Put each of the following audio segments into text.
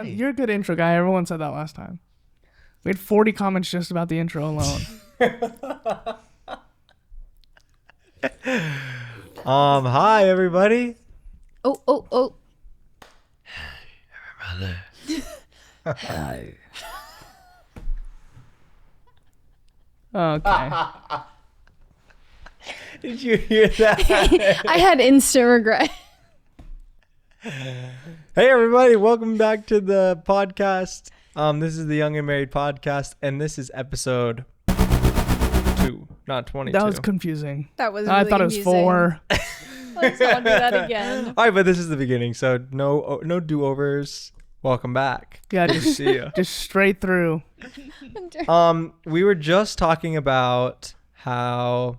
You're a good intro guy. Everyone said that last time. We had 40 comments just about the intro alone. Hi everybody. Oh. Hi. Okay. Did you hear that? I had instant regret. Hey everybody, welcome back to the podcast. This is the Young and Married podcast, and this is episode 2, not 22. That was confusing. That was really I thought it was confusing. 4. Let's not do that again. All right, but this is the beginning, so no do-overs. Welcome back. Yeah, Good to just, see you. just straight through. We were just talking about how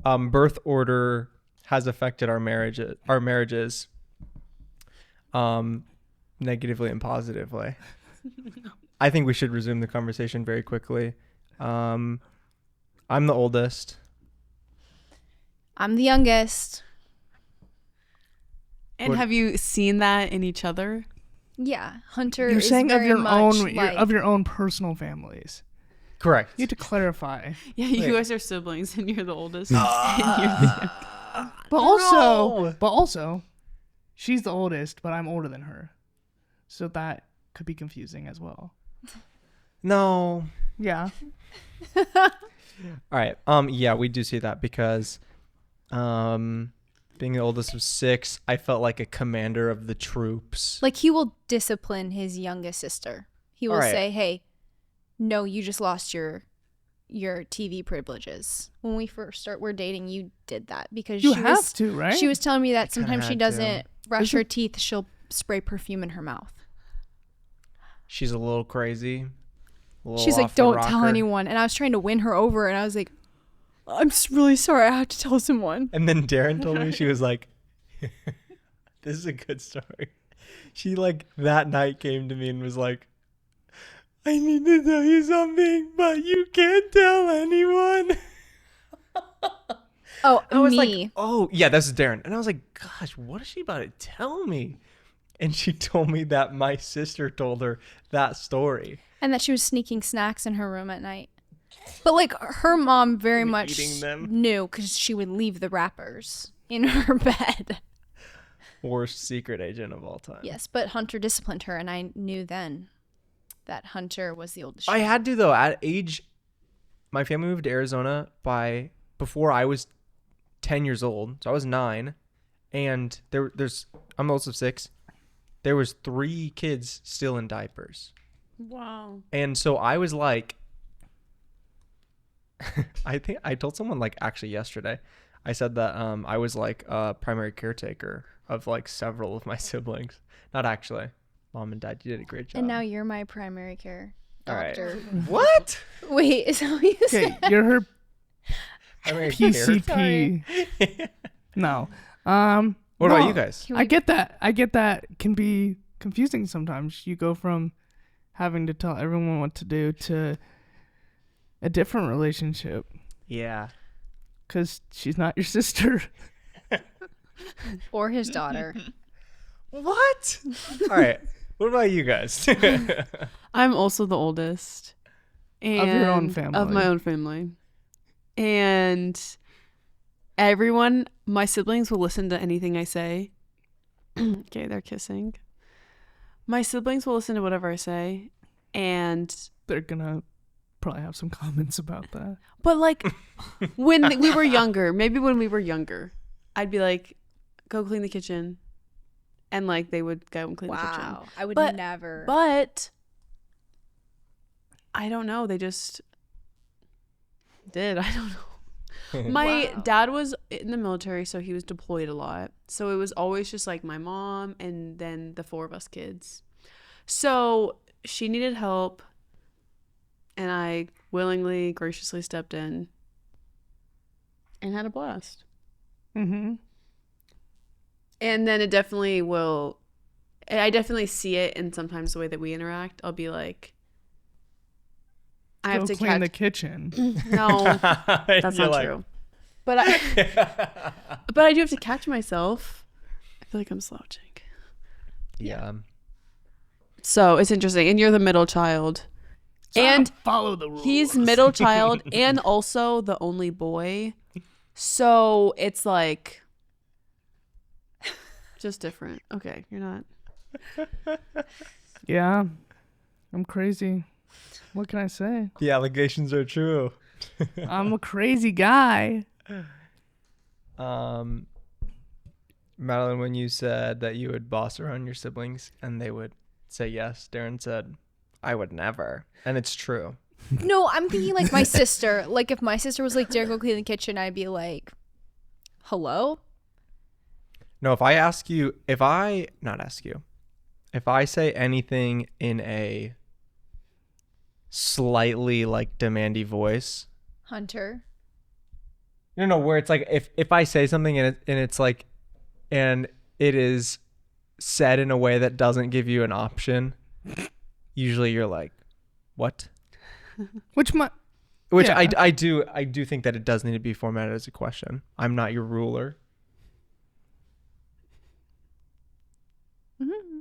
birth order has affected our marriages negatively and positively. I think we should resume the conversation very quickly. I'm the oldest. I'm the youngest. And What- have you seen that in each other? Yeah, Hunter You're is saying of very your much own like, of your own personal families. Correct. You have to clarify. Yeah, Wait. you guys are siblings and you're the oldest. And you're the But No. also, she's the oldest, but I'm older than her. So that could be confusing as well. No. Yeah. All right. Yeah, we do see that because being the oldest of 6, I felt like a commander of the troops. Like he will discipline his youngest sister. He will All right. say, "Hey, no, you just lost your TV privileges. When we first were dating, you did that because You she have was to, right? she was telling me that kinda sometimes she had to. doesn't brush her teeth, she'll spray perfume in her mouth. She's a little crazy. She's like, "Don't tell anyone." And I was trying to win her over, and I was like, "I'm just really sorry. I have to tell someone." And then Darren told me, she was like, this is a good story. She like that night came to me and was like, I need to tell you something, but you can't tell anyone. Oh, I was me. like, oh yeah, that's Darren. And I was like, gosh, what is she about to tell me? And she told me that my sister told her that story. And that she was sneaking snacks in her room at night. But like her mom very And much eating them. knew because she would leave the wrappers in her bed. Worst secret agent of all time. Yes, but Hunter disciplined her, and I knew then that Hunter was the oldest. I had to though. At age, my family moved to Arizona before I was 10 years old, so I was 9, and I'm the oldest of 6. There was 3 kids still in diapers, Wow. and so I was like, I think I told someone like actually yesterday, I said that I was like a primary caretaker of like several of my siblings. Not actually, Mom and Dad, you did a great job. And now you're my primary care All right. doctor. What? Wait, is that what you Okay, said? you're her Primary PCP. No. What no, about you guys? Can I get that. I get that can be confusing sometimes. You go from having to tell everyone what to do to a different relationship Yeah. because she's not your sister. Or his daughter. What? All right. What about you guys? I'm also the oldest. Of your own and- family. Of my own family. And my siblings will listen to anything I say. Okay, they're kissing. My siblings will listen to whatever I say. And They're gonna probably have some comments about that. But like when we were younger, maybe when we were younger, I'd be like, go clean the kitchen. And like they would go and clean the kitchen. Wow. I would But- never. But I don't know. They just did. I don't know. My Wow. dad was in the military, so he was deployed a lot. So it was always just like my mom and then the 4 of us kids. So she needed help. And I willingly, graciously stepped in and had a blast. Mm-hmm. And then I definitely see it in sometimes the way that we interact. I'll be like, I have to clean catch the kitchen. No, that's not true. But I do have to catch myself. I feel like I'm slouching. Yeah. So it's interesting. And you're the middle child. So I And don't follow the rules. he's middle child and also the only boy. So it's like just different. Okay, you're not. Yeah, I'm crazy. What can I say? The allegations are true. I'm a crazy guy. Madeline, when you said that you would boss around your siblings and they would say yes, Darren said, I would never. And it's true. No, I'm thinking like my sister. Like if my sister was like, Darren, go clean the kitchen, I'd be like, hello? No, if I say anything in a slightly like demandy voice, Hunter. no, where it's like if I say something and it's like, and it is said in a way that doesn't give you an option, usually you're like, what? Which Yeah. I do think that it does need to be formatted as a question. I'm not your ruler. Mm-hmm.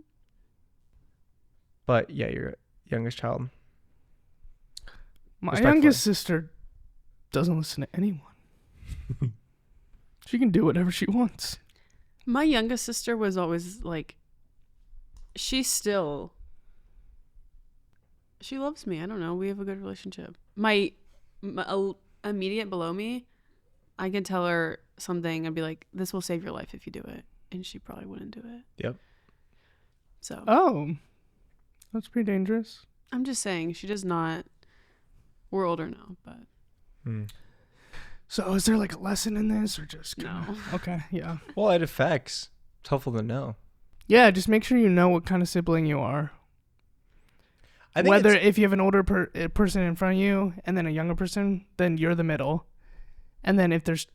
But yeah, you're youngest child. my Respectfully. youngest sister doesn't listen to anyone. She can do whatever she wants. My youngest sister was always like, she loves me. I don't know. We have a good relationship. My immediate below me, I can tell her something and be like, this will save your life if you do it. And she probably wouldn't do it. Yep. So Oh, that's pretty dangerous. I'm just saying, she does not. We're older now, but So is there like a lesson in this or just no. Okay, yeah. Well, it affects. It's helpful to know. Yeah, just make sure you know what kind of sibling you are. I think Whether it's- if you have an older person in front of you and then a younger person, then you're the middle. And then if there's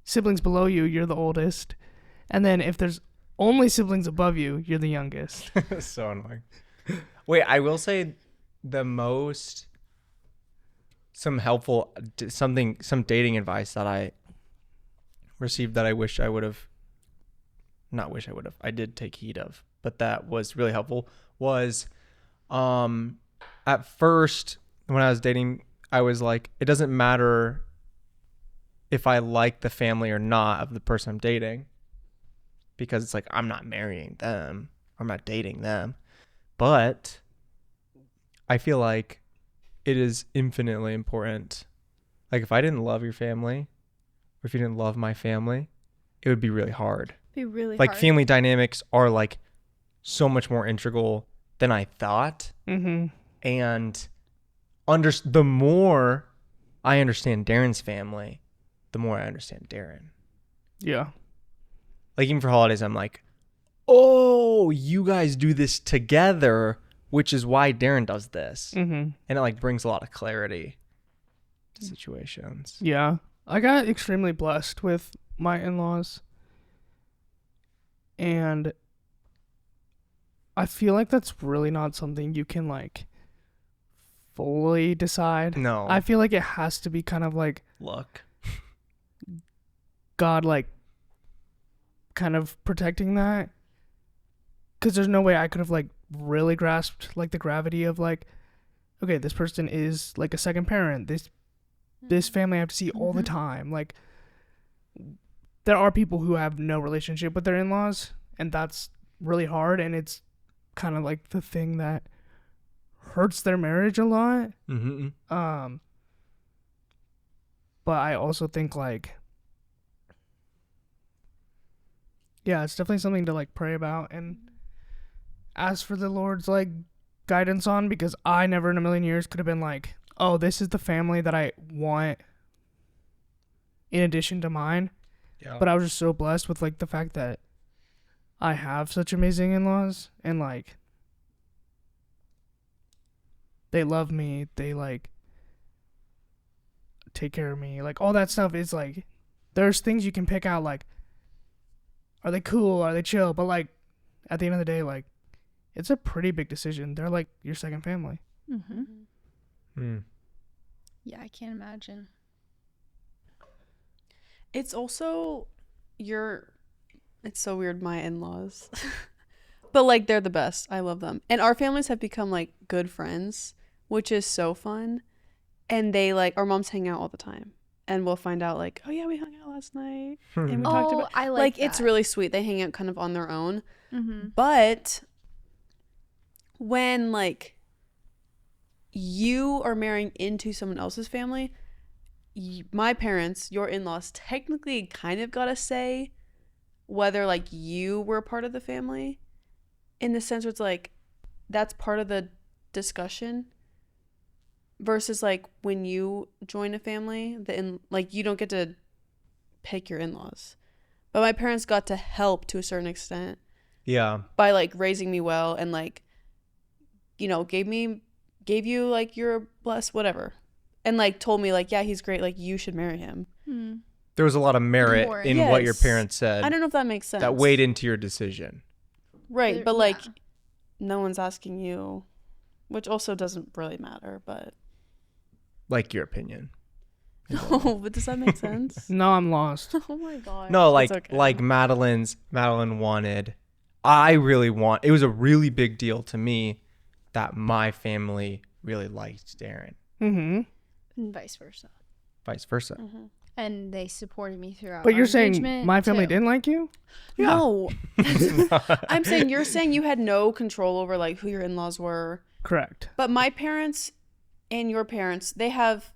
siblings below you, you're the oldest. And then if there's only siblings above you, you're the youngest. so annoying. Wait, I will say some dating advice that I received that I did take heed of, but that was really helpful was at first when I was dating, I was like, it doesn't matter if I like the family or not of the person I'm dating, because it's like I'm not marrying them, I'm not dating them. But I feel like it is infinitely important. Like if I didn't love your family, or if you didn't love my family, it would be really hard. Be really Like hard. family dynamics are like so much more integral than I thought. Mm-hmm. And the more I understand Darren's family, the more I understand Darren. Yeah. Like even for holidays, I'm like, oh, you guys do this together, which is why Darren does this. Mm-hmm. And it like brings a lot of clarity to situations. Yeah. I got extremely blessed with my in-laws. And I feel like that's really not something you can like fully decide. No. I feel like it has to be kind of like Luck. God like kind of protecting that, because there's no way I could have like really grasped like the gravity of like, okay, this person is like a second parent, this family I have to see all the time. Like there are people who have no relationship with their in-laws, and that's really hard, and it's kind of like the thing that hurts their marriage a lot. Mm-hmm. But I also think like, yeah, it's definitely something to like pray about and ask for the Lord's like guidance on, because I never in a million years could have been like, oh, this is the family that I want in addition to mine. Yeah. But I was just so blessed with like the fact that I have such amazing in-laws, and like they love me, they like take care of me, like all that stuff is like, there's things you can pick out, like are they cool, are they chill, but like at the end of the day, like it's a pretty big decision. They're like your second family. Mm-hmm. Mm. Yeah, I can't imagine. It's also it's so weird, my in-laws. But like they're the best. I love them. And our families have become like good friends, which is so fun. And they like our moms hang out all the time. And we'll find out like, oh yeah, we hung out last night. And we talked about I like it's that. really sweet. They hang out kind of on their own. Mm-hmm. But when like you are marrying into someone else's family, my parents, your in-laws, technically kind of got to say whether like you were a part of the family, in the sense where it's like that's part of the discussion, versus like when you join a family, like you don't get to pick your in-laws. But my parents got to help to a certain extent Yeah. by like raising me well and like, you know, gave you like your bless whatever, and like told me like, yeah, he's great, like you should marry him. There was a lot of merit More. in what your Yes. parents said I don't know if that makes sense. that weighed into your decision. Right, but like Yeah. no one's asking you, which also doesn't really matter, but Like your opinion. no, but does that make sense? No, I'm lost. Oh my god. No, like It's okay. like Madeline wanted. It was a really big deal to me that my family really liked Darren. Mm-hmm. And vice versa. Vice versa. Mm-hmm. And they supported me throughout. But our you're saying engagement, my family too. didn't like you? Yeah. No. I'm saying you're saying you had no control over like who your in-laws were. Correct. But my parents and your parents, they have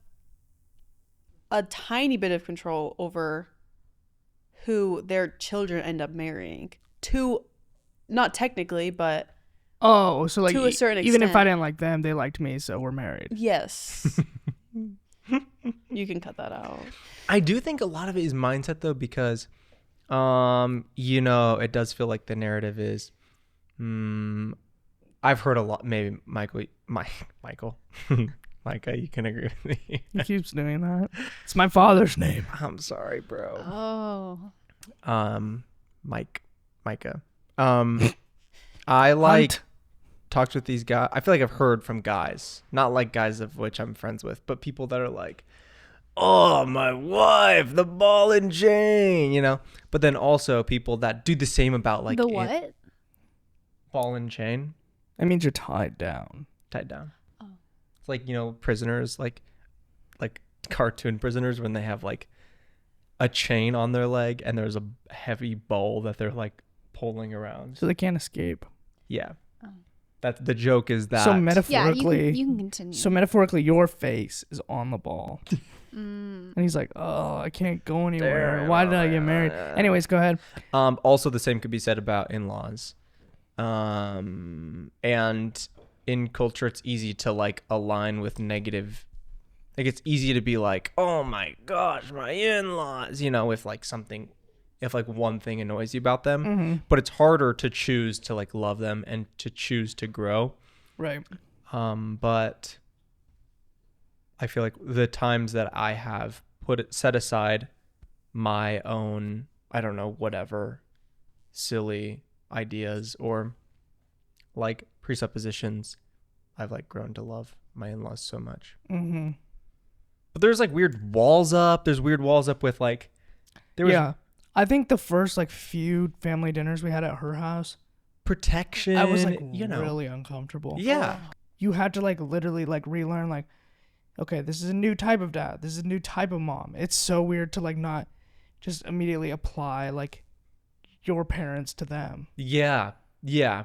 a tiny bit of control over who their children end up marrying. Not technically, but Oh, so like To a certain even if I extent. didn't like them, they liked me, so we're married. yes. You can cut that out. I do think a lot of it is mindset though, because it does feel like the narrative is I've heard a lot, maybe Michael Micah, you can agree with me. He keeps doing that. It's my father's name. I'm sorry, bro. Oh. Micah. I like Hunt. talked with these guys. I feel like I've heard from guys, not like guys of which I'm friends with, but people that are like, oh, my wife, the ball and chain, but then also people that do the same about like the what? ball and chain That means you're tied down. tied down. Oh. It's like, prisoners, like cartoon prisoners, when they have like a chain on their leg and there's a heavy bowl that they're like pulling around. So they can't escape. Yeah. Oh. That the joke is that. So Yeah, metaphorically, you can continue. so metaphorically, your face is on the ball, Mm. and he's like, "Oh, I can't go anywhere. Why did I get married?" Anyways, go ahead. Also, the same could be said about in-laws. And in culture, it's easy to like align with negative. Like it's easy to be like, "Oh my gosh, my in-laws," if like something, if like one thing annoys you about them. Mm-hmm. But it's harder to choose to like love them and to choose to grow. Right. But I feel like the times that I have set aside my own, I don't know, whatever silly ideas or like presuppositions, I've like grown to love my in-laws so much. Mm-hmm. But there's like weird walls up. There's weird walls up with like, Yeah, I think the first like few family dinners we had at her house, protection. I was like you really uncomfortable. Yeah. You had to like literally like relearn like, okay, this is a new type of dad. This is a new type of mom. It's so weird to like not just immediately apply like your parents to them. Yeah. Yeah.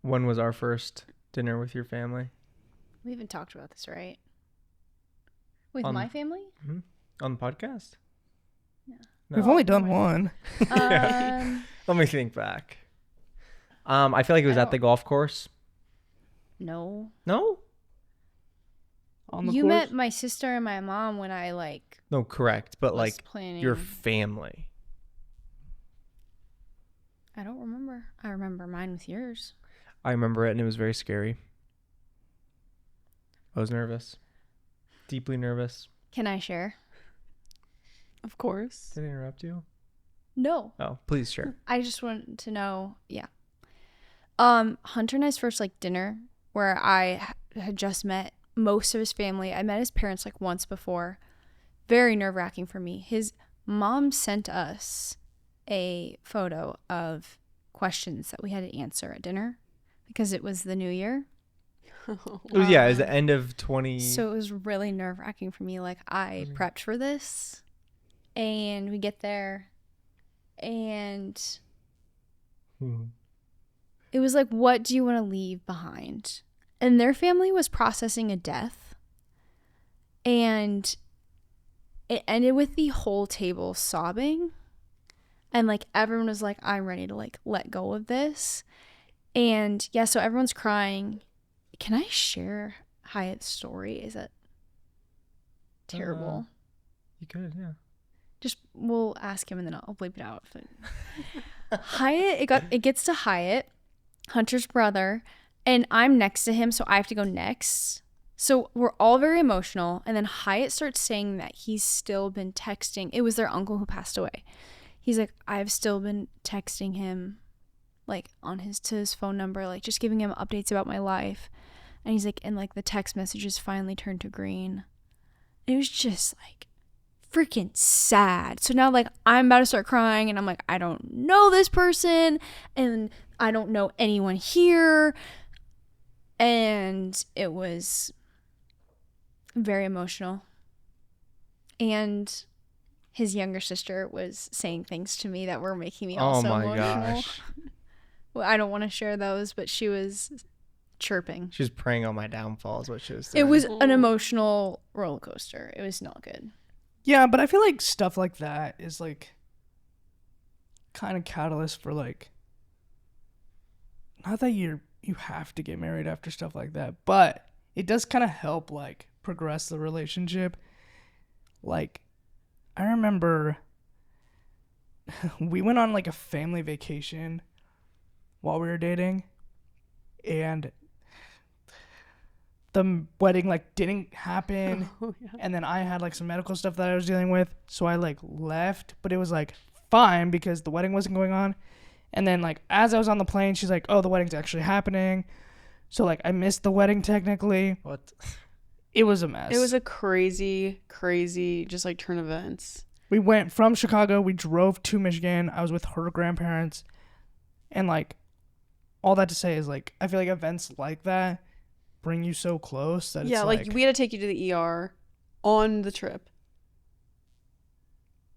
When was our first dinner with your family? We haven't talked about this, right? With On- my family? On the podcast? Yeah. No. We've only done one. Let me think back. I feel like it was I at the golf course. No. No? On the You course. met my sister and my mom when I No, correct. But was like planning. your family. I don't remember. I remember mine with yours. I remember it and it was very scary. I was nervous. Deeply nervous. Can I share? Of course. Did I interrupt you? No. Oh, please share. I just wanted to know. Yeah. Hunter and I's first like dinner where I had just met most of his family. I met his parents like once before. Very nerve-wracking for me. His mom sent us a photo of questions that we had to answer at dinner because it was the new year. It was, yeah, it was the end of 20. So it was really nerve-wracking for me. Like, I prepped for this, and we get there, and it was like, what do you want to leave behind? And their family was processing a death, and it ended with the whole table sobbing, and like everyone was like, I'm ready to like let go of this. And yeah, so everyone's crying. Can I share Hyatt's story? Is that terrible? You could, yeah. Just we'll ask him and then I'll bleep it out. Hyatt, it gets to Hyatt, Hunter's brother, and I'm next to him, so I have to go next. So we're all very emotional, and then Hyatt starts saying that he's still been texting. It was their uncle who passed away. He's like, I've still been texting him, like to his phone number, like just giving him updates about my life. And he's like, and like the text messages finally turned to green. And it was just like freaking sad. So now like I'm about to start crying, and I'm like, I don't know this person, and I don't know anyone here. And it was very emotional. And his younger sister was saying things to me that were making me also emotional. Gosh. Well, I don't want to share those, but she was chirping. She was preying on my downfall is what she was It saying. was an emotional roller coaster. It was not good. Yeah, but I feel like stuff like that is like kind of catalyst for like, not that you have to get married after stuff like that, but it does kind of help like progress the relationship. Like, I remember we went on like a family vacation while we were dating, and the wedding like didn't happen. And then I had like some medical stuff that I was dealing with, so I like left, but it was like fine because the wedding wasn't going on. And then like as I was on the plane, she's like, oh, the wedding's actually happening. So like I missed the wedding technically. What? It was a mess. It was a crazy just like turn of events. We went from Chicago, we drove to Michigan. I was with her grandparents, and like all that to say is like I feel like events like that bring you so close that Yeah, it's like we had to take you to the ER on the trip.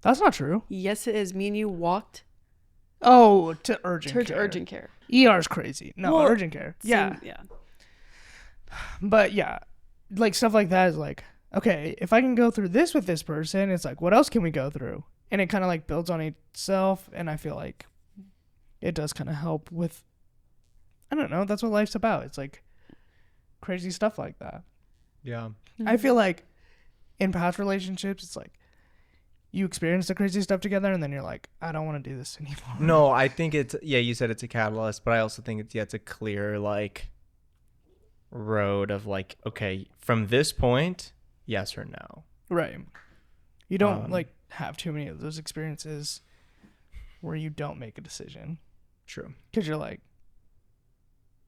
That's not true. Yes, it is. Me and you walked Oh, to urgent care. urgent care. ER's crazy. No, Well, urgent care. Yeah. Yeah. But yeah, like stuff like that is like, okay, if I can go through this with this person, it's like, what else can we go through? And it kind of like builds on itself. And I feel like it does kind of help with, I don't know, that's what life's about. It's like crazy stuff like that. Yeah. I feel like in past relationships, it's like you experience the crazy stuff together and then you're like, I don't want to do this anymore. No, I think it's, yeah, you said it's a catalyst, but I also think it's a clear like road of like, okay, from this point, yes or no. Right. You don't like have too many of those experiences where you don't make a decision. True. Because you're like,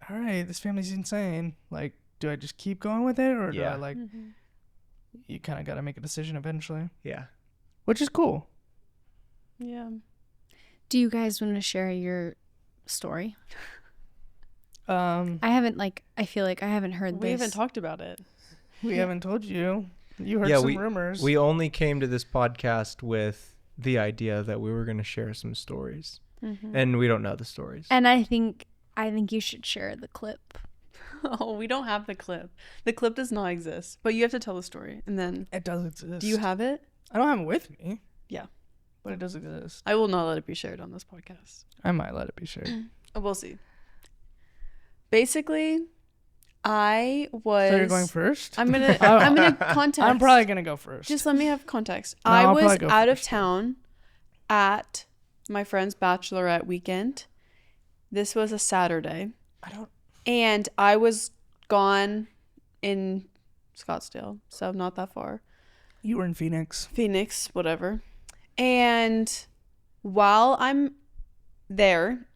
all right, this family's insane. Like, do I just keep going with it, or do Yeah. I like? You kind of got to make a decision eventually, Yeah. which is cool. Yeah. Do you guys want to share your story? I I feel like I haven't heard We this. haven't talked about it. we haven't told you. You heard Yeah, some rumors. We only came to this podcast with the idea that we were going to share some stories, and we don't know the stories. And I think you should share the clip. Oh, we don't have the clip. The clip does not exist, but you have to tell the story. And then, It does exist. do you have it? I don't have it with me. Yeah. But it does exist. I will not let it be shared on this podcast. I might let it be shared. We'll see. Basically, I was. So you're going first? I'm gonna context. I'm probably gonna go first. Just let me have context. No, I I'll was probably go out of first. town at my friend's bachelorette weekend. This was a Saturday. And I was gone in Scottsdale, so not that far. You were in Phoenix. Phoenix, whatever. And while I'm there,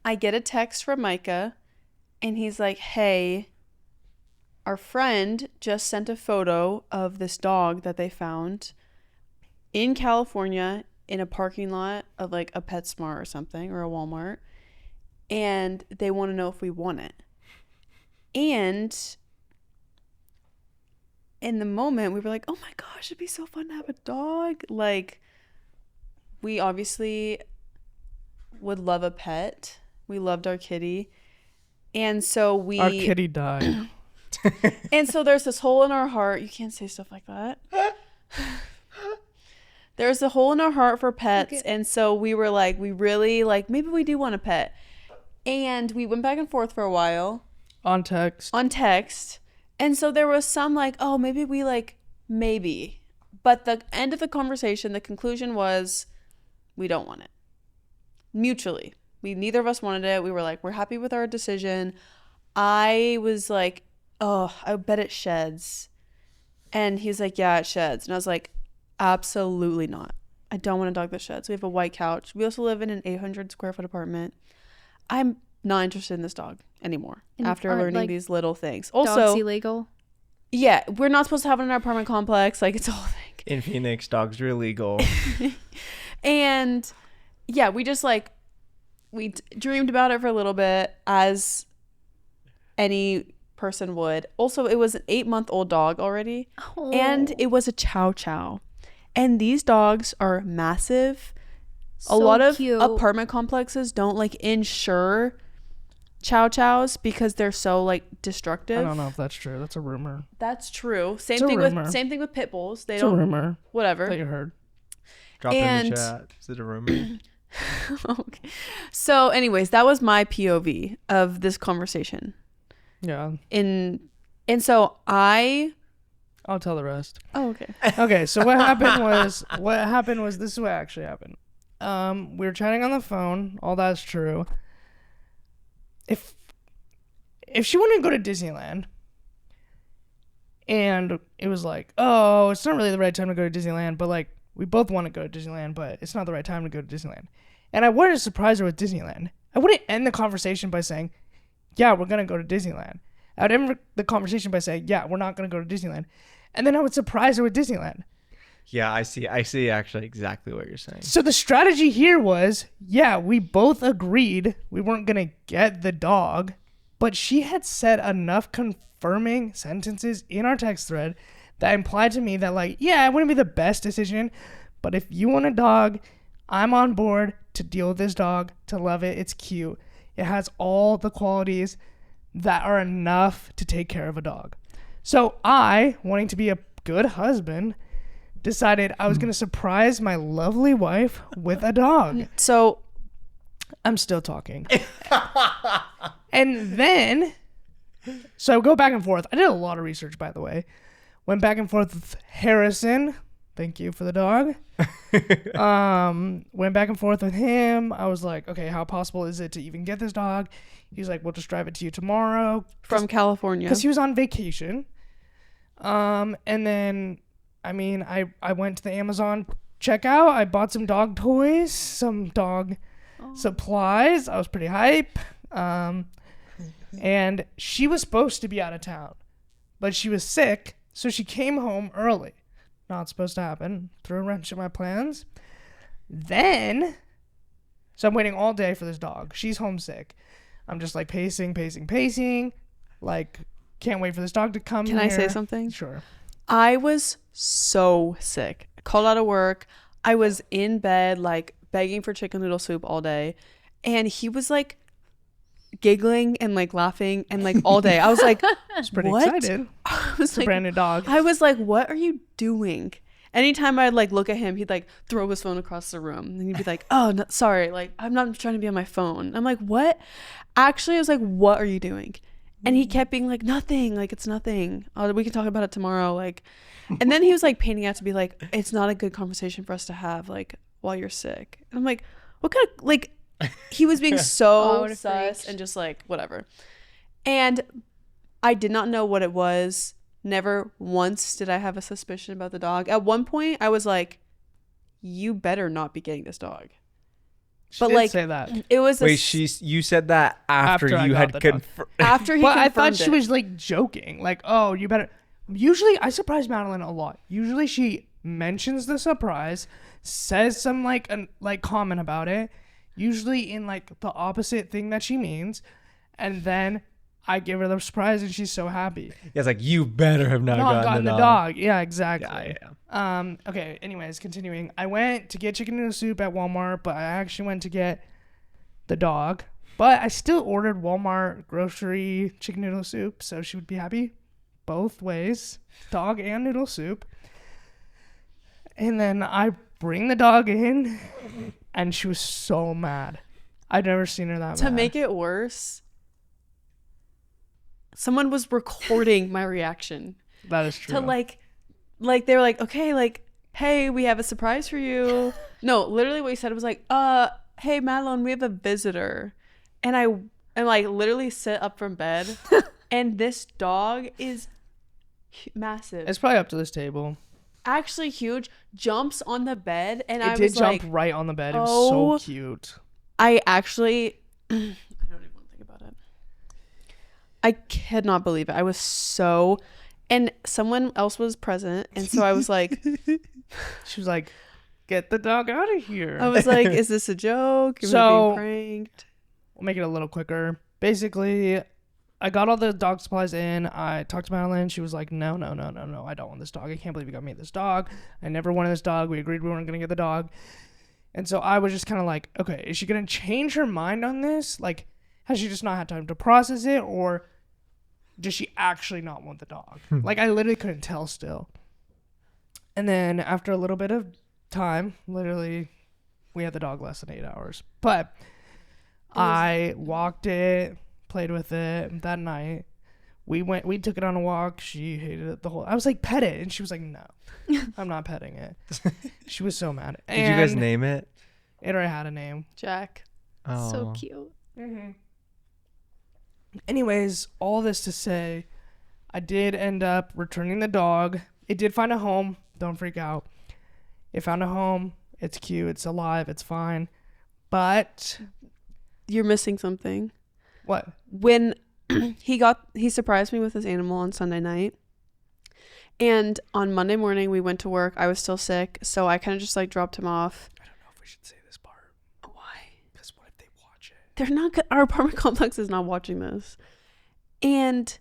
I get a text from Micah, and he's like, hey, our friend just sent a photo of this dog that they found in California in a parking lot of like a PetSmart or something or a Walmart, and they want to know if we want it. And in the moment, we were like, oh my gosh, it'd be so fun to have a dog. Like, we obviously would love a pet. We loved our kitty. And so Our kitty died. and so there's this hole in our heart. You can't say stuff like that. There's a hole in our heart for pets. Okay. And so we were like, we really like, maybe we do want a pet. And we went back and forth for a while On text. on text. And so there was some like, oh, maybe we like, maybe. But the end of the conversation, the conclusion was, we don't want it. Mutually. Neither of us wanted it. We were like, we're happy with our decision. I was like, oh, I bet it sheds. And he's like, yeah, it sheds. And I was like, absolutely not. I don't want a dog that sheds. We have a white couch. We also live in an 800 square foot apartment. I'm not interested in this dog anymore And after aren't, learning like, these little things. Dogs Also, illegal. yeah, we're not supposed to have it in our apartment complex. Like, it's a whole thing. In Phoenix, dogs are illegal. And yeah, we just like, dreamed about it for a little bit, as any person would. Also, it was an 8-month-old dog already. Oh. And it was a chow chow. And these dogs are massive. A So lot of cute. apartment complexes don't like insure chow chows because they're so like destructive. I don't know if that's true. That's a rumor. That's true. It's a rumor. Same thing with pit bulls. They It's a don't rumor whatever. that you heard. Drop it in And- the chat. Is it a rumor? Okay. So anyways, that was my POV of this conversation. Yeah. And so I I'll tell the rest. Oh, okay. Okay, so what happened was this is what actually happened. We were chatting on the phone. All that's true. If she wanted to go to Disneyland, and it was like, oh, it's not really the right time to go to Disneyland, but like we both want to go to Disneyland, but it's not the right time to go to Disneyland. And I wanted to surprise her with Disneyland. I wouldn't end the conversation by saying, yeah, we're gonna go to Disneyland. I would end the conversation by saying, yeah, we're not gonna go to Disneyland. And then I would surprise her with Disneyland. Yeah, I see actually exactly what you're saying. So the strategy here was, yeah, we both agreed we weren't going to get the dog, but she had said enough confirming sentences in our text thread that implied to me that, like, yeah, it wouldn't be the best decision, but if you want a dog, I'm on board to deal with this dog, to love it. It's cute. It has all the qualities that are enough to take care of a dog. So I, wanting to be a good husband, decided I was going to surprise my lovely wife with a dog. So I'm still talking. And then, so I go back and forth. I did a lot of research, by the way. Went back and forth with Harrison. Thank you for the dog. Went back and forth with him. I was like, okay, how possible is it to even get this dog? He's like, we'll just drive it to you tomorrow. from California. Because he was on vacation. And then, I mean, I went to the Amazon checkout. I bought some dog toys, some dog supplies. I was pretty hype. And she was supposed to be out of town, but she was sick, so she came home early. Not supposed to happen. Threw a wrench in my plans. Then, so I'm waiting all day for this dog. She's homesick. I'm just like pacing. Like, can't wait for this dog to come Can here. I say something? Sure. I was so sick. I called out of work. I was in bed, like begging for chicken noodle soup all day. And he was like giggling and like laughing and like all day. I was like, I was pretty What? excited. I was It's a like, brand new dog. I was like, what are you doing? Anytime I'd like look at him, he'd like throw his phone across the room and he'd be like, oh, no, sorry. Like, I'm not trying to be on my phone. I'm like, what? Actually, I was like, what are you doing? And he kept being like, nothing. Like, it's nothing. Oh, we can talk about it tomorrow. Like, and then he was like painting out to be like, it's not a good conversation for us to have like while you're sick. And I'm like, what kind of like, he was being Oh, I so would've sus freaked. and just like, whatever. And I did not know what it was. Never once did I have a suspicion about the dog. At one point, I was like, you better not be getting this dog. She but, did like, say that. It was Wait, you said that after After I you got had the dog. confirmed. after he But I confirmed thought she it. was like joking. Like, oh, you better. Usually, I surprise Madeline a lot. Usually, she mentions the surprise, says some like comment about it, usually in like the opposite thing that she means, and then I give her the surprise and she's so happy. Yeah, it's like, you better have not gotten the dog. Yeah, exactly. Yeah. Okay, anyways, continuing. I went to get chicken noodle soup at Walmart, but I actually went to get the dog. But I still ordered Walmart grocery chicken noodle soup, so she would be happy both ways, dog and noodle soup. And then I bring the dog in, and she was so mad. I'd never seen her that mad. To make it worse, someone was recording my reaction. That is true. To like they were like, okay, like, hey, we have a surprise for you. No, literally what he said was like, hey, Madeline, we have a visitor. And I like literally sit up from bed, and this dog is massive. It's probably up to this table. Actually huge, jumps on the bed, and It I did was jump like, right on the bed. It was so cute. I actually I don't even want to think about it. I cannot believe it. I was so, and someone else was present, and so I was like, She was like, "Get the dog out of here." I was like, is this a joke? Am I So- being pranked? We'll make it a little quicker. Basically, I got all the dog supplies in. I talked to Madeline. She was like, no, I don't want this dog. I can't believe you got me this dog. I never wanted this dog. We agreed we weren't going to get the dog. And so I was just kind of like, okay, is she going to change her mind on this? Like, has she just not had time to process it? Or does she actually not want the dog? Like, I literally couldn't tell still. And then after a little bit of time, literally, we had the dog less than 8 hours. But I walked it, played with it that night. We took it on a walk. She hated it the whole. I was like, pet it, and she was like, no, I'm not petting it. She was so mad. Did you guys name it? It already had a name. Jack. Oh. So cute. Anyways, all this to say, I did end up returning the dog. It did find a home. Don't freak out. It found a home. It's cute. It's alive. It's fine. But You're missing something. what? When he surprised me with his animal on Sunday night, and on Monday morning we went to work. I was still sick, so I kind of just like dropped him off. I don't know if we should say this part. Why? Because what if they watch it? They're not good. Our apartment complex is not watching this. And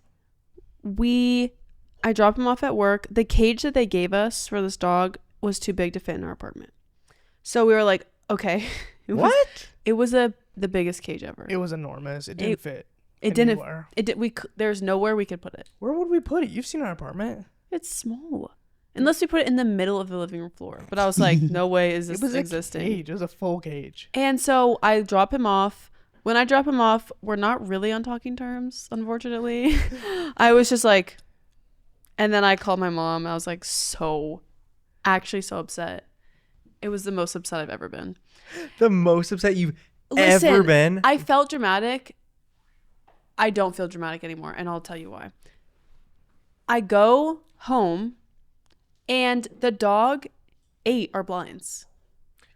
I dropped him off at work. The cage that they gave us for this dog was too big to fit in our apartment, so we were like, okay. It was the biggest cage ever. It was enormous. It didn't fit. It didn't. anywhere. It did. There's nowhere we could put it. Where would we put it? You've seen our apartment. It's small. Unless we put it in the middle of the living room floor. But I was like, no way is this It was existing. a cage. It was a full cage. And so I drop him off. When I drop him off, we're not really on talking terms, unfortunately. I was just like, and then I called my mom. I was like, actually so upset. It was the most upset I've ever been. The most upset you've ever been? I felt dramatic. I don't feel dramatic anymore, and I'll tell you why. I go home, and the dog ate our blinds.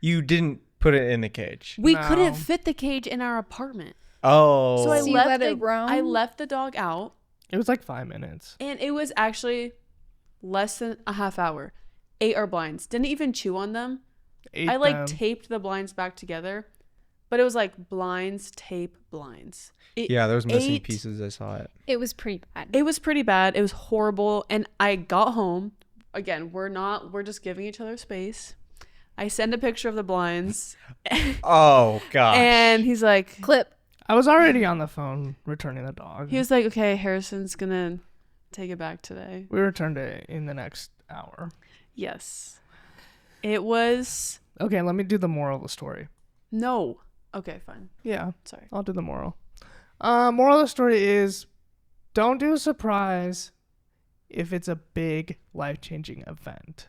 You didn't put it in the cage. We No. couldn't fit the cage in our apartment. Oh. So I So you left let it roam? I left the dog out, It was like 5 minutes. and it was actually less than a half hour. Ate our blinds. Didn't even chew on them. I like taped the blinds back together, but it was like blinds, tape, blinds. Yeah, there was missing ate- pieces. I saw it. It was pretty bad. It was pretty bad. It was horrible. And I got home. Again, we're just giving each other space. I send a picture of the blinds, Oh gosh. and he's like, Clip. I was already on the phone returning the dog. he was like, okay, Harrison's gonna take it back today. We returned it in the next hour. Yes. It was Okay, let me do the moral of the story. no. Okay, fine. Yeah, Sorry. I'll do the moral. Moral of the story is don't do a surprise if it's a big life-changing event.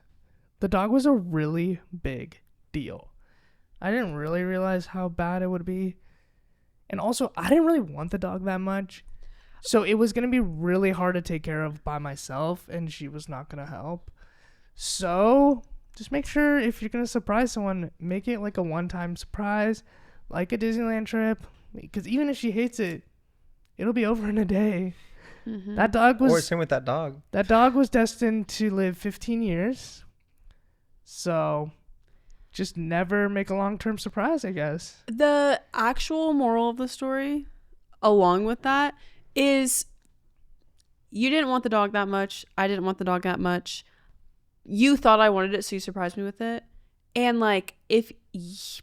The dog was a really big deal. I didn't really realize how bad it would be. And also, I didn't really want the dog that much. So it was going to be really hard to take care of by myself, and she was not going to help. So just make sure if you're going to surprise someone, make it like a one-time surprise, like a Disneyland trip. Because even if she hates it, it'll be over in a day. Mm-hmm. That dog Or was same with that dog. destined to live 15 years. So just never make a long-term surprise, I guess. The actual moral of the story, along with that, is you didn't want the dog that much. I didn't want the dog that much. You thought I wanted it, so you surprised me with it. And like, if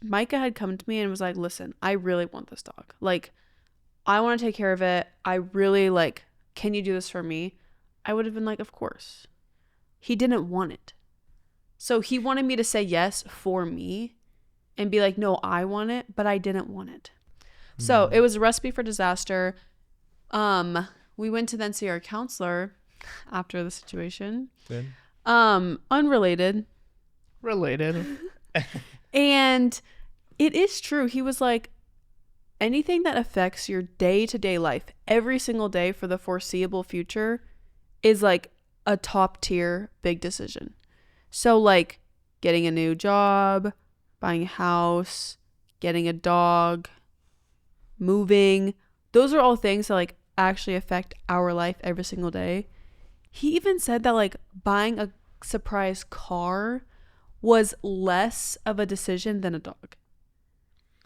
Micah had come to me and was like, listen, I really want this dog. Like, I want to take care of it. I really like, can you do this for me? I would have been like, of course. He didn't want it. So he wanted me to say yes for me and be like, no, I want it, but I didn't want it. So it was a recipe for disaster. We went to then see our counselor after the situation. Good. Unrelated. Related. And it is true. He was like, anything that affects your day-to-day life every single day for the foreseeable future is like a top tier big decision. So like getting a new job, buying a house, getting a dog, moving, those are all things that like actually affect our life every single day. He even said that like buying a surprise car was less of a decision than a dog.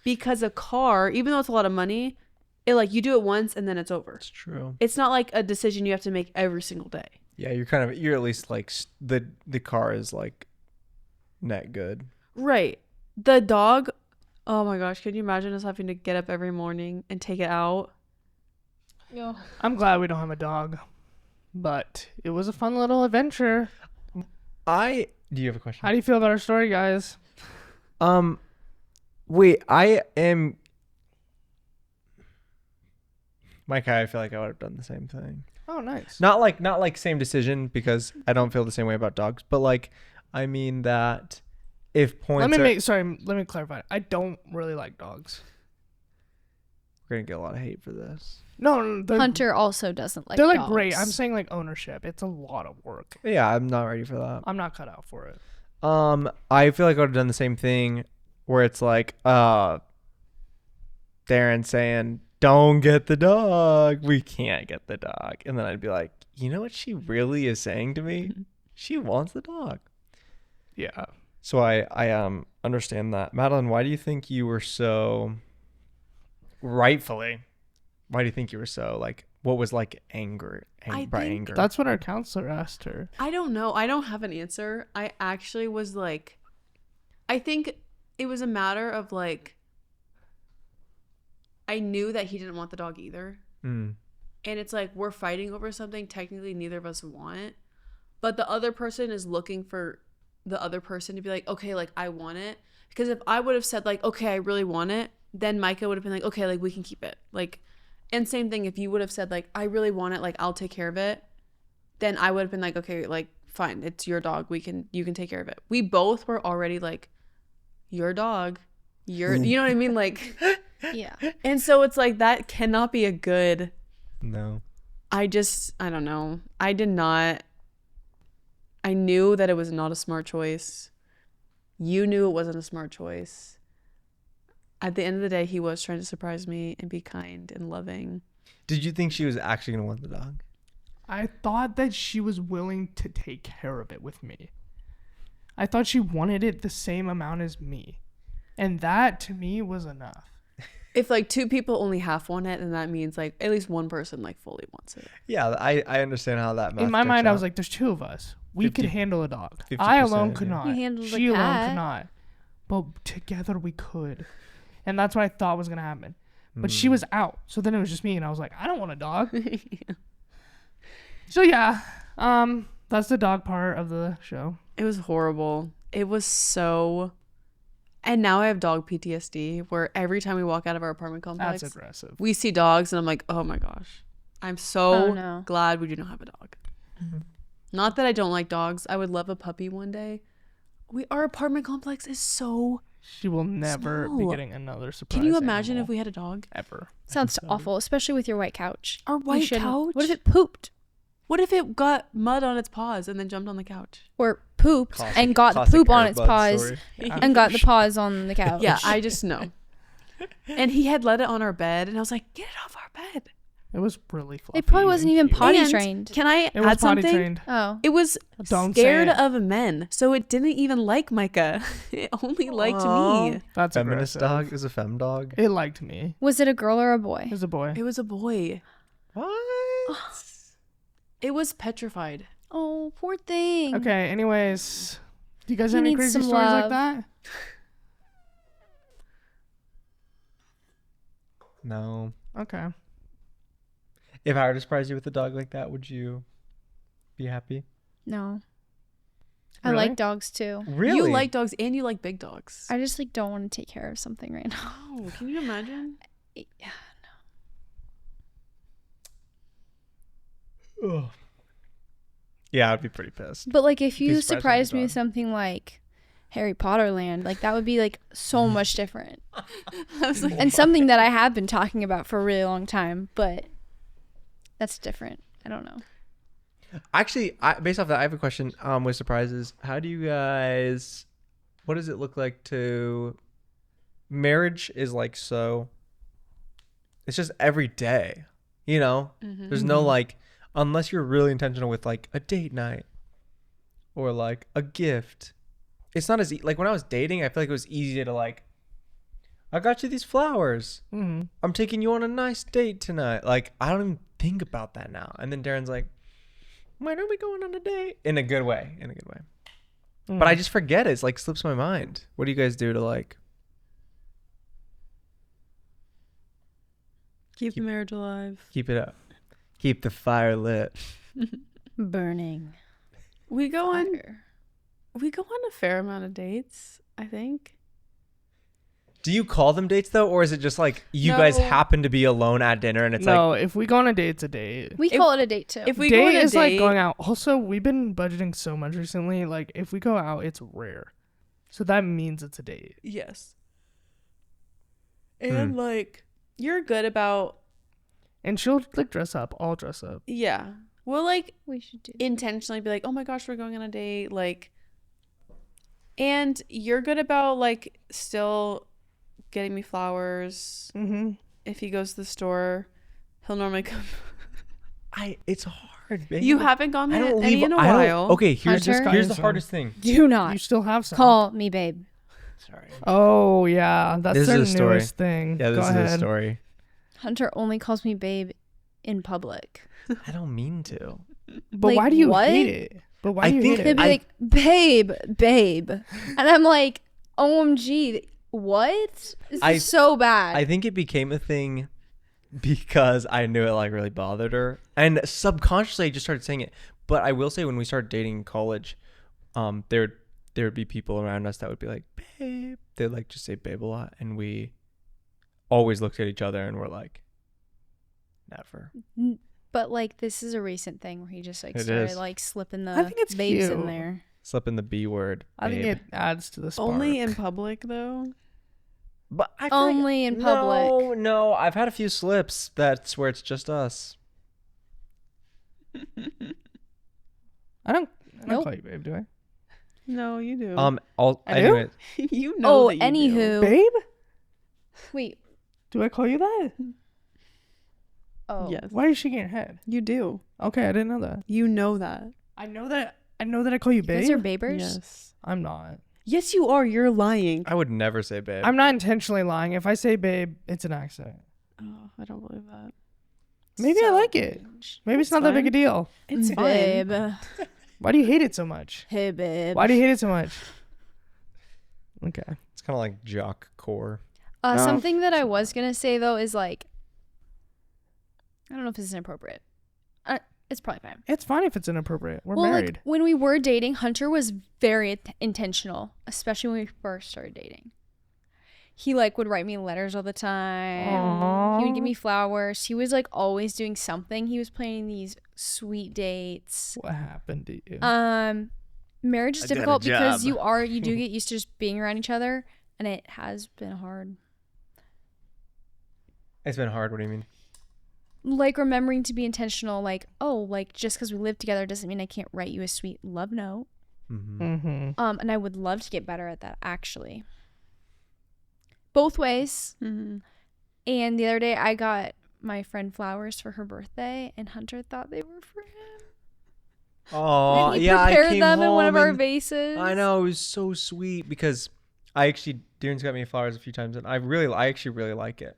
Because a car, even though it's a lot of money, it like you do it once and then it's over. It's true. It's not like a decision you have to make every single day. Yeah, you're at least like the car is like net good. Right. The dog, oh my gosh, can you imagine us having to get up every morning and take it out? No. I'm glad we don't have a dog, but it was a fun little adventure. Do you have a question? How do you feel about our story, guys? Wait, I am Micah, I feel like I would have done the same thing. Oh, nice. Not like same decision, because I don't feel the same way about dogs, but like I mean that if points let me clarify. I don't really like dogs. we're gonna get a lot of hate for this. No, they're, Hunter also doesn't like they're like dogs. great. I'm saying like ownership. It's a lot of work. Yeah, I'm not ready for that. I'm not cut out for it. I feel like I would have done the same thing where it's like Darren saying, don't get the dog. We can't get the dog. And then I'd be like, you know what she really is saying to me? She wants the dog. Yeah. So I understand that. Madeline, why do you think you were so rightfully? Why do you think you were so like? What was like anger? Anger. That's what our counselor asked her. I don't know. I don't have an answer. I actually was like, I think it was a matter of like, I knew that he didn't want the dog either. Mm. And it's like, we're fighting over something technically neither of us want. But the other person is looking for the other person to be like, okay, like I want it. Because if I would have said like, okay, I really want it, then Micah would have been like, okay, like we can keep it. Like, and same thing, if you would have said like, I really want it, like I'll take care of it, then I would have been like, okay, like fine, it's your dog. You can take care of it. We both were already like, your dog, you know what I mean? Like, Yeah. and so it's like, that cannot be a good, No. I don't know. I knew that it was not a smart choice. You knew it wasn't a smart choice. At the end of the day, he was trying to surprise me and be kind and loving. Did you think she was actually gonna want the dog? I thought that she was willing to take care of it with me. I thought she wanted it the same amount as me. And that to me was enough. If like two people only half want it, then that means like at least one person like fully wants it. Yeah, I understand how that. In my mind, I was like, there's two of us. We could handle a dog. 50%, I alone could yeah. not. You handled She a alone cat. could not. But together we could. And that's what I thought was going to happen. But she was out. So then it was just me. And I was like, I don't want a dog. So yeah, that's the dog part of the show. It was horrible. It was so. And now I have dog PTSD where every time we walk out of our apartment complex, That's aggressive. we see dogs and I'm like, oh my gosh. I'm so Oh, no. glad we do not have a dog. Not that I don't like dogs. I would love a puppy one day. Our apartment complex is so. She will never be Small. getting another surprise. Can you imagine animal if we had a dog? ever? Sounds awful, especially with your white couch. Our You white shouldn't- couch? What if it pooped? What if it got mud on its paws and then jumped on the couch? Or pooped Classic- and got the classic poop on Air its Bud paws story. and got the paws on the couch. Yeah, I just know. And he had let it on our bed and I was like, get it off our bed. It was really fluffy. It probably wasn't and even cute. potty And trained. Can I It was add potty something? trained. Oh. It was Don't say scared it. of men, so it didn't even like Micah. It only liked me. That's Feminist aggressive. dog is a fem dog. It liked me. Was it a girl or a boy? It was a boy. It was a boy. What? It was petrified. Oh, poor thing. Okay. Anyways, do you guys He have any needs crazy some stories like love. that? No. Okay. If I were to surprise you with a dog like that, would you be happy? No. I Really? like dogs too. Really? You like dogs and you like big dogs. I just like don't want to take care of something right now. Oh, can you imagine? Ugh. Yeah, I'd be pretty pissed. But like if Be you surprised with surprised a me dog. with something like Harry Potter Land, like that would be like so much different. I was like, And something that I have been talking about for a really long time, but that's different. I don't know. Actually, based off that, I have a question with surprises. How do you guys, what does it look like to, marriage is like so, it's just every day, you know? Mhm. There's no like, unless you're really intentional with like a date night or like a gift. It's not as, like when I was dating, I feel like it was easy to like, I got you these flowers. Mm-hmm. I'm taking you on a nice date tonight. Like, I don't even think about that now. And then Darren's like, when are we going on a date? In a good way. In a good way. But I just forget it. It's like slips my mind. What do you guys do to like keep the marriage alive. keep it up? Keep the fire lit. Burning. We go on Fire. a fair amount of dates, I think. Do you call them dates though? Or is it just like you guys No. happen to be alone at dinner and it's no, like, if we go on a date, it's a date. We If- call it a date too. If we Date go on a is date, like going out. Also, we've been budgeting so much recently. Like, if we go out, it's rare. So that means it's a date. yes. And like you're good about And she'll like dress up. I'll dress up. yeah. We'll like we should do. intentionally be like, oh my gosh, we're going on a date, like, and you're good about like still getting me flowers. Mm-hmm. If he goes to the store, he'll normally come. it's hard, babe. You haven't gone I there don't any leave in a I don't- while. Okay, here's Hunter? here's the Some. hardest thing. Do not You still have some. call me babe. Sorry. Oh yeah, that's This their is a story. newest thing. Yeah, Go this is ahead. a story. Hunter only calls me babe in public. I don't mean to. But Like, why do you what? hate it? But why I do you think hate He'll it? be like, babe. And I'm like, OMG, what? This I- is so bad. I think it became a thing because I knew it like really bothered her, and subconsciously I just started saying it. But I will say, when we started dating in college, there would be people around us that would be like, babe. They'd like just say babe a lot, and we always looked at each other and were like, never. But like, this is a recent thing where he just like It started is. like slipping I the think it's babes in cute. there. Slip in the B word. I think babe. it adds to the spark. Only in public though. But I feel Only in public. No, I've had a few slips that's where it's just us. I don't Nope. call you babe, do I? No, you do. I do? Anyway, you know. Oh, that you do. anywho. Babe? Wait. Do I call you that? Oh. Yes, Why is she getting head? you do. Okay, I didn't know that. You know that. I know that I call you You babe. guys are babers? Yes. I'm not. Yes, you are. You're lying. I would never say babe. I'm not intentionally lying. If I say babe, it's an accident. Oh, I don't believe that. Maybe I So like it. cringe. Maybe it's It's not that big a fine. deal. It's babe. Why do you hate it so much? Hey, babe. Why do you hate it so much? Okay. It's kind of like jock core. No. Something that I was gonna say though is like, I don't know if this is inappropriate. It's probably fine. It's fine if it's inappropriate. We're Well, married. like when we were dating, Hunter was very intentional, especially when we first started dating. He like would write me letters all the time. He would give me flowers. He was like always doing something. He was planning these sweet dates. What happened to you? Marriage is I did a difficult because job. you do get used to just being around each other, and it has been hard. It's been hard. What do you mean? Like remembering to be intentional, like, oh, like just because we live together doesn't mean I can't write you a sweet love note. Mm-hmm. Mm-hmm. And I would love to get better at that actually. Both ways. Mm-hmm. And the other day I got my friend flowers for her birthday, and Hunter thought they were for him. Oh, And he yeah, I prepared came them in one of home our and- vases. I know, it was so sweet because Darren's got me flowers a few times, and I actually really like it.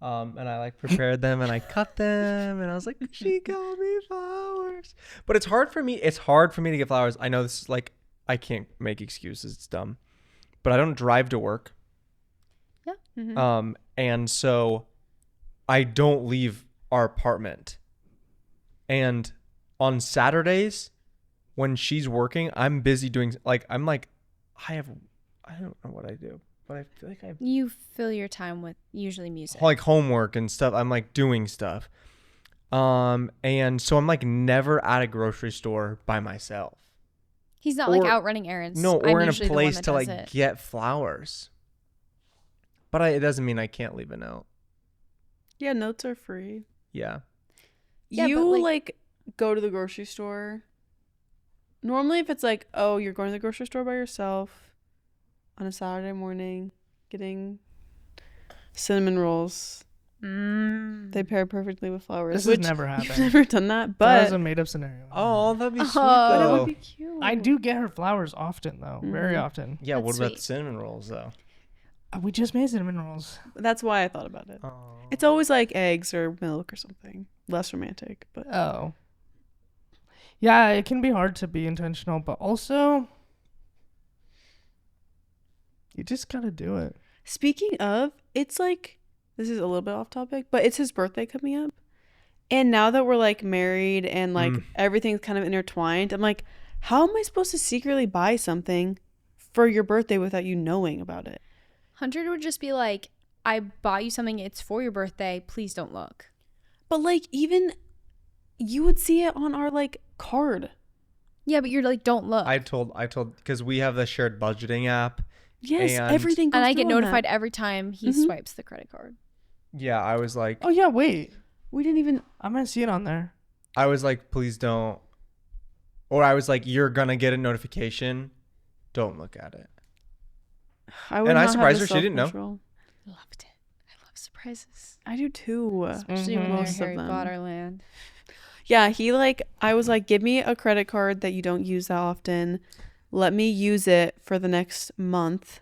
And I like prepared them and I cut them, and I was like, she got me flowers. But it's hard for me to get flowers. I know this is like, I can't make excuses. It's dumb, but I don't drive to work. Mhm. And so I don't leave our apartment. And on Saturdays when she's working, I'm busy doing I don't know what I do, but I feel like I have You fill your time with usually music. like homework and stuff. I'm like doing stuff. And so I'm like never at a grocery store by myself. He's not like or- out running errands. No, I'm or in a usually the one place that to does like it. get flowers. But it doesn't mean I can't leave a note. Yeah, notes are free. Yeah. Yeah, You but, like go to the grocery store. Normally, if it's like, oh, you're going to the grocery store by yourself on a Saturday morning, getting cinnamon rolls, they pair perfectly with flowers. This has which never You've happened. never done that, That but was a made up scenario. Oh, that'd be sweet Oh. that though. would be cute. I do get her flowers often though, very Mhm. often. Yeah, what That's about sweet. the cinnamon rolls though? We just made cinnamon rolls. That's why I thought about it. Oh. It's always like eggs or milk or something. Less romantic, but Oh. Yeah, it can be hard to be intentional, but also you just gotta do it. speaking of, it's like, this is a little bit off topic, but it's his birthday coming up. And now that we're like married and like everything's kind of intertwined, I'm like, how am I supposed to secretly buy something for your birthday without you knowing about it? Hunter would just be like, I bought you something. It's for your birthday. Please don't look. But like, even you would see it on our like card. Yeah, but you're like, don't look. I told because we have the shared budgeting app. Yes, And- everything goes and I get through on notified that. every time he Mhm. swipes the credit card. Yeah, I was like, Oh yeah, wait. We didn't even. I'm gonna see it on there. please don't. Or I was like, you're gonna get a notification. Don't look at it. I would And I not have surprised the her, she didn't know. self-control. Loved it. I love surprises. I do too. Especially when Most of they're Harry them. Potter land. Yeah, I was like, give me a credit card that you don't use that often. Let me use it for the next month.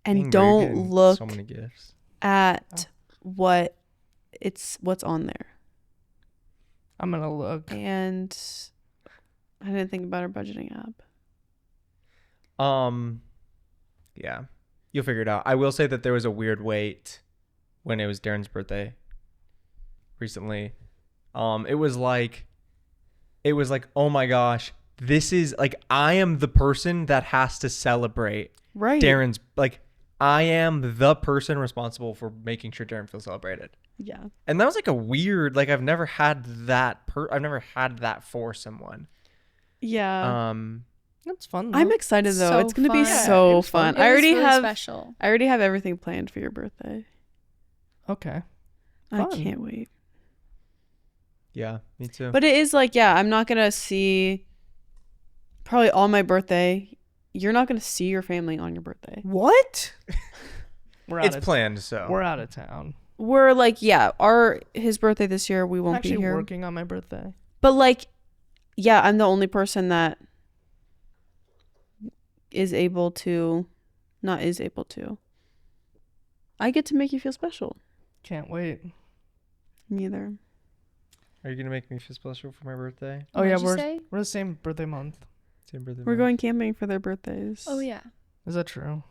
And Dang, bro, you're don't getting look so many gifts. at what's on there. I'm gonna look. And I didn't think about our budgeting app. Yeah, you'll figure it out. I will say that there was a weird wait when it was Darren's birthday recently. It was like, oh my gosh, this is like, I am the person that has to celebrate Right. Darren's, like, I am the person responsible for making sure Darren feels celebrated. Yeah. And that was like a weird, like, I've never had that for someone. Yeah. That's fun. I'm though. excited though. So it's gonna be fun. Yeah, so it was fun. fun. It I was already really have special. I already have everything planned for your birthday. Okay. I Fun. can't wait. Yeah, me too. But it is like, yeah, I'm not gonna see probably on my birthday. You're not gonna see your family on your birthday. What? We're out it's of planned, so. We're out of town. We're like, yeah, his birthday this year we I'm won't actually be here. working on my birthday. But like, yeah, I'm the only person that not is able to. I get to make you feel special. Can't wait. Neither. Are you going to make me feel special for my birthday? Oh What'd yeah, you we're say? we're the same birthday month. Same birthday We're month. going camping for their birthdays. Oh yeah. Is that true?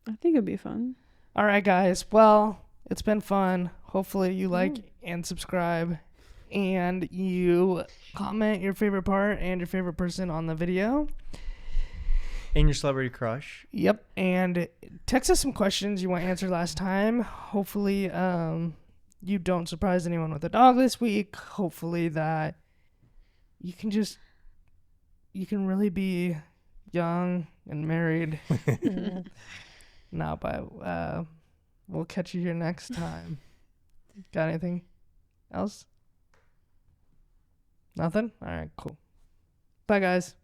I think it'd be fun. All right, guys. Well, it's been fun. Hopefully you like and subscribe, and you comment your favorite part and your favorite person on the video. And your celebrity crush. Yep. And text us some questions you want answered last time. Hopefully, you don't surprise anyone with a dog this week. Hopefully that you can really be young and married. But we'll catch you here next time. Got anything else? Nothing? All right, cool. Bye, guys.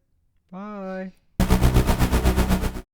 Bye.